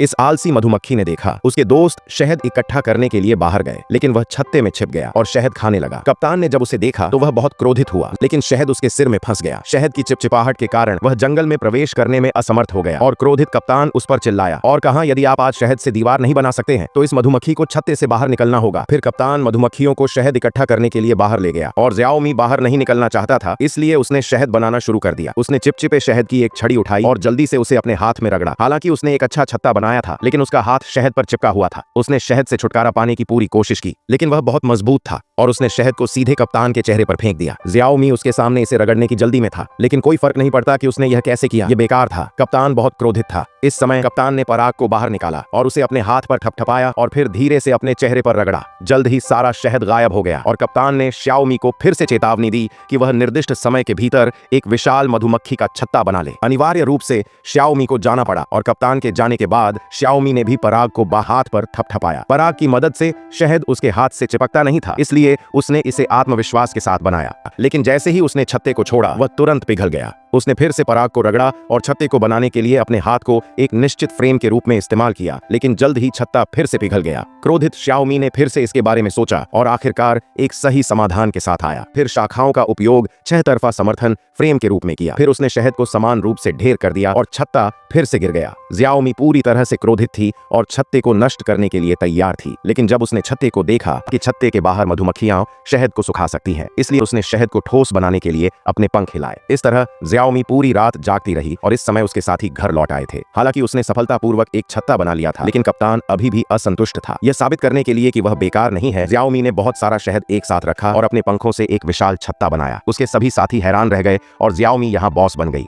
इस आलसी मधुमक्खी ने देखा उसके दोस्त शहद इकट्ठा करने के लिए बाहर गए, लेकिन वह छत्ते में छिप गया और शहद खाने लगा। कप्तान ने जब उसे देखा तो वह बहुत क्रोधित हुआ, लेकिन शहद उसके सिर में फंस गया। शहद की चिपचिपाहट के कारण वह जंगल में प्रवेश करने में असमर्थ हो गया और क्रोधित कप्तान उस पर चिल्लाया और कहा, यदि आप आज शहद से दीवार नहीं बना सकते हैं तो इस मधुमक्खी को छत्ते से बाहर निकलना होगा। फिर कप्तान मधुमक्खियों को शहद इकट्ठा करने के लिए बाहर ले गया और ज़ियाओमी बाहर नहीं निकलना चाहता था, इसलिए उसने शहद बनाना शुरू कर दिया। उसने चिपचिपे शहद की एक छड़ी उठाई और जल्दी से उसे अपने हाथ में रगड़ा। हालांकि उसने एक अच्छा छत्ता बनाया था, लेकिन उसका हाथ शहद पर चिपका हुआ था। उसने शहद से छुटकारा पाने की पूरी कोशिश की, लेकिन वह बहुत मजबूत था और उसने शहद को सीधे कप्तान के चेहरे पर फेंक दिया। ज़ियाओमी उसके सामने इसे रगड़ने की जल्दी में था, लेकिन कोई फर्क नहीं पड़ता कि उसने यह कैसे किया, यह बेकार था। कप्तान बहुत क्रोधित था। इस समय कप्तान ने पराग को बाहर निकाला और उसे अपने हाथ पर थपथपाया और फिर धीरे से अपने चेहरे पर रगड़ा। जल्द ही सारा शहद गायब हो गया और कप्तान ने श्याओमी को फिर से चेतावनी दी कि वह निर्दिष्ट समय के भीतर एक विशाल मधुमक्खी का छत्ता बना ले। अनिवार्य रूप से श्याओमी को जाना पड़ा और कप्तान के जाने के बाद श्याओमी ने भी पराग को हाथ पर थपथपाया। पराग की मदद से शहद उसके हाथ से चिपकता नहीं था, इसलिए उसने इसे आत्मविश्वास के साथ बनाया। लेकिन जैसे ही उसने छत्ते को छोड़ा वह तुरंत पिघल गया। उसने फिर से पराग को रगड़ा और छत्ते को बनाने के लिए अपने हाथ को एक निश्चित फ्रेम के रूप में इस्तेमाल किया, लेकिन जल्द ही छत्ता फिर से पिघल गया। क्रोधित श्याओमी ने फिर से इसके बारे में सोचा और आखिरकार एक सही समाधान के साथ आया। फिर शाखाओं का उपयोग छह तरफा समर्थन फ्रेम के रूप में किया। फिर उसने शहद को समान रूप से ढेर कर दिया और छत्ता फिर से गिर गया। ज़ियाओमी पूरी तरह से क्रोधित थी और छत्ते को नष्ट करने के लिए तैयार थी, लेकिन जब उसने छत्ते को देखा कि छत्ते के बाहर मधुमक्खियां शहद को सुखा सकती हैं, इसलिए उसने शहद को ठोस बनाने के लिए अपने पंख हिलाए। इस तरह ज़ियाओमी पूरी रात जागती रही और इस समय उसके साथी घर लौट आए थे। हालांकि उसने सफलतापूर्वक एक छत्ता बना लिया था, लेकिन कप्तान अभी भी असंतुष्ट था। यह साबित करने के लिए कि वह बेकार नहीं है, ज़ियाओमी ने बहुत सारा शहद एक साथ रखा और अपने पंखों से एक विशाल छत्ता बनाया। उसके सभी साथी हैरान रह गए और ज़ियाओमी यहाँ बॉस बन गई।